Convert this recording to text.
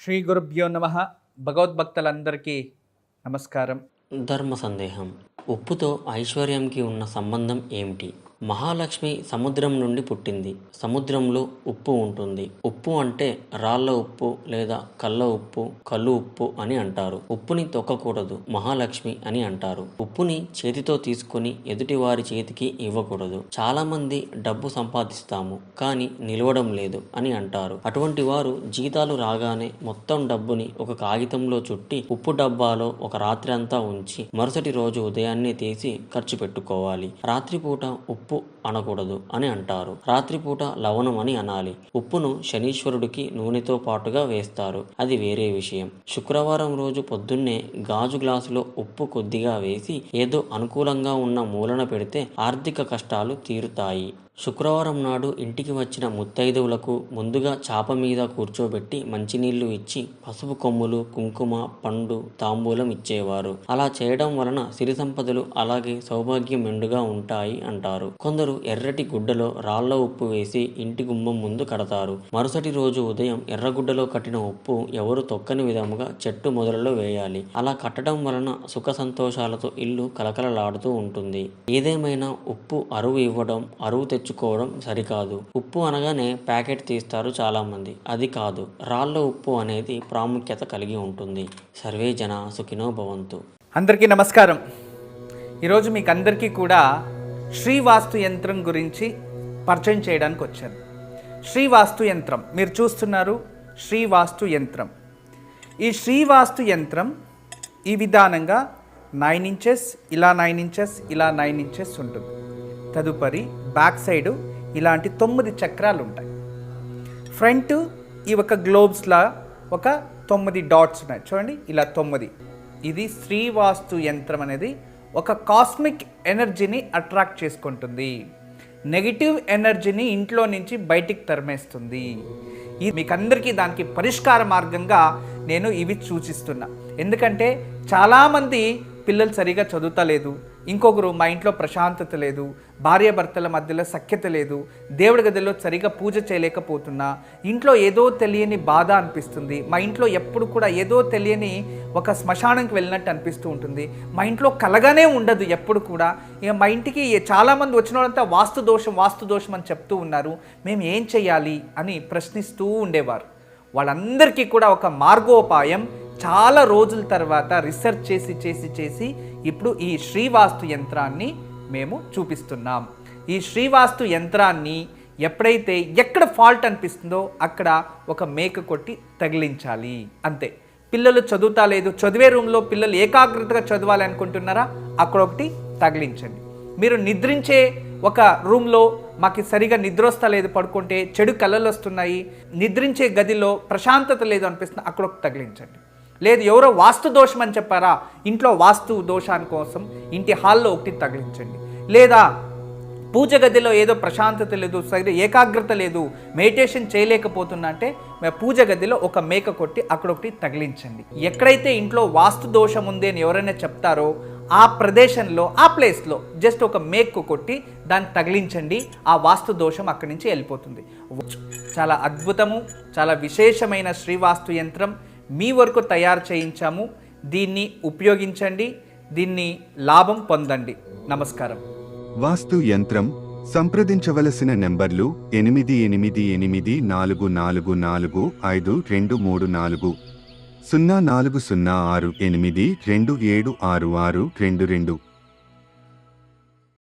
శ్రీ గురుభ్యో నమ. భగవద్భక్తులందరికీ నమస్కారం. ధర్మ సందేహం. ఉప్పుతో ఐశ్వర్యంకి ఉన్న సంబంధం ఏమిటి? మహాలక్ష్మి సముద్రం నుండి పుట్టింది. సముద్రంలో ఉప్పు ఉంటుంది. ఉప్పు అంటే రాళ్ళ ఉప్పు లేదా కళ్ళ ఉప్పు, కల్లు ఉప్పు అని అంటారు. ఉప్పుని తొక్కకూడదు, మహాలక్ష్మి అని అంటారు. ఉప్పుని చేతితో తీసుకుని ఎదుటి వారి చేతికి ఇవ్వకూడదు. చాలా మంది డబ్బు సంపాదిస్తాము కానీ నిలవడం లేదు అని అంటారు. అటువంటి వారు జీతాలు రాగానే మొత్తం డబ్బుని ఒక కాగితంలో చుట్టి ఉప్పు డబ్బాలో ఒక రాత్రి అంతా ఉంచి మరుసటి రోజు ఉదయాన్నే తీసి ఖర్చు పెట్టుకోవాలి. రాత్రిపూట ఉప్పు అనకూడదు అని అంటారు. రాత్రిపూట లవణం అని అనాలి. ఉప్పును శనీశ్వరుడికి నూనెతో పాటుగా వేస్తారు. అది వేరే విషయం. శుక్రవారం రోజు పొద్దున్నే గాజు గ్లాసులో ఉప్పు కొద్దిగా వేసి ఏదో అనుకూలంగా ఉన్న మూలన పెడితే ఆర్థిక కష్టాలు తీరుతాయి. శుక్రవారం నాడు ఇంటికి వచ్చిన ముత్తైదువులకు ముందుగా చాప మీద కూర్చోబెట్టి మంచినీళ్లు ఇచ్చి పసుపు కొమ్ములు, కుంకుమ, పండు, తాంబూలం ఇచ్చేవారు. అలా చేయడం వలన సిరి సంపదలు అలాగే సౌభాగ్యం మెండుగా ఉంటాయి అంటారు. కొందరు ఎర్రటి గుడ్డలో రాళ్ల ఉప్పు వేసి ఇంటి గుమ్మం ముందు కడతారు. మరుసటి రోజు ఉదయం ఎర్రగుడ్డలో కట్టిన ఉప్పు ఎవరు తొక్కని విధముగా చెట్టు మొదలలో వేయాలి. అలా కట్టడం వలన సుఖ సంతోషాలతో ఇల్లు కలకలలాడుతూ ఉంటుంది. ఏదేమైనా ఉప్పు అరువు ఇవ్వడం, అరువు తెచ్చుకోవడం సరికాదు. ఉప్పు అనగానే ప్యాకెట్ తీస్తారు చాలా మంది. అది కాదు. రాళ్ళ ఉప్పు అనేది ప్రాముఖ్యత కలిగి ఉంటుంది. సర్వే జన సుఖినో భవంతు. అందరికీ నమస్కారం. ఈరోజు మీకు అందరికీ కూడా శ్రీవాస్తు యంత్రం గురించి పరిచయం చేయడానికి వచ్చాను. శ్రీవాస్తు యంత్రం మీరు చూస్తున్నారు. శ్రీవాస్తు యంత్రం. ఈ శ్రీవాస్తు యంత్రం ఈ విధానంగా 9 ఇంచెస్, ఇలా 9 ఇంచెస్, ఇలా 9 ఇంచెస్ ఉంటుంది. తదుపరి బ్యాక్ సైడు ఇలాంటి 9 చక్రాలు ఉంటాయి. ఫ్రంట్ ఈ ఒక గ్లోబ్స్లా ఒక 9 డాట్స్ ఉన్నాయి చూడండి, ఇలా 9. ఇది శ్రీవాస్తు యంత్రం అనేది ఒక కాస్మిక్ ఎనర్జీని అట్రాక్ట్ చేసుకుంటుంది. నెగిటివ్ ఎనర్జీని ఇంట్లో నుంచి బయటికి తరిమేస్తుంది. మీకు అందరికీ దానికి పరిష్కార మార్గంగా నేను ఇవి సూచిస్తున్నా. ఎందుకంటే చాలామంది పిల్లలు సరిగా చదువుతలేదు, ఇంకొకరు మా ఇంట్లో ప్రశాంతత లేదు, భార్యాభర్తల మధ్యలో సఖ్యత లేదు, దేవుడి గదిలో సరిగా పూజ చేయలేకపోతున్నా, ఇంట్లో ఏదో తెలియని బాధ అనిపిస్తుంది, మా ఇంట్లో ఎప్పుడు కూడా ఏదో తెలియని ఒక శ్మశానంకి వెళ్ళినట్టు అనిపిస్తూ ఉంటుంది, మా ఇంట్లో కలగానే ఉండదు ఎప్పుడు కూడా. ఇక మా ఇంటికి చాలామంది వచ్చిన వాళ్ళంతా వాస్తు దోషం అని చెప్తూ ఉన్నారు, మేము ఏం చేయాలి అని ప్రశ్నిస్తూ ఉండేవారు. వాళ్ళందరికీ కూడా ఒక మార్గోపాయం చాలా రోజుల తర్వాత రీసెర్చ్ చేసి ఇప్పుడు ఈ శ్రీవాస్తు యంత్రాన్ని మేము చూపిస్తున్నాం. ఈ శ్రీవాస్తు యంత్రాన్ని ఎప్పుడైతే ఎక్కడ ఫాల్ట్ అనిపిస్తుందో అక్కడ ఒక మేక కొట్టి తగిలించాలి అంతే. పిల్లలు చదువుతా లేదు, చదివే రూమ్లో పిల్లలు ఏకాగ్రతగా చదవాలి అనుకుంటున్నారా, అక్కడ ఒకటి తగిలించండి. మీరు నిద్రించే ఒక రూమ్లో మాకు సరిగా నిద్ర వస్తా లేదు, పడుకుంటే చెడు కళలు వస్తున్నాయి, నిద్రించే గదిలో ప్రశాంతత లేదు అనిపిస్తుంది, అక్కడ ఒకటి తగిలించండి. లేదు ఎవరో వాస్తు దోషం అని చెప్పారా, ఇంట్లో వాస్తు దోషాని కోసం ఇంటి హాల్లో ఒకటి తగిలించండి. లేదా పూజ గదిలో ఏదో ప్రశాంతత లేదు, సరిగ్గా ఏకాగ్రత లేదు, మెడిటేషన్ చేయలేకపోతున్నా అంటే పూజ గదిలో ఒక మేక కొట్టి అక్కడ ఒకటి తగిలించండి. ఎక్కడైతే ఇంట్లో వాస్తు దోషం ఉంది అని ఎవరైనా చెప్తారో ఆ ప్రదేశంలో, ఆ ప్లేస్లో జస్ట్ ఒక మేకు కొట్టి దాన్ని తగిలించండి. ఆ వాస్తు దోషం అక్కడి నుంచి వెళ్ళిపోతుంది. చాలా అద్భుతము, చాలా విశేషమైన శ్రీవాస్తు యంత్రం మీ వరకు తయారు చేయించాము. దీన్ని ఉపయోగించండి, దీన్ని లాభం పొందండి. నమస్కారం. వాస్తు యంత్రం సంప్రదించవలసిన నెంబర్లు 8844452344 040682766622.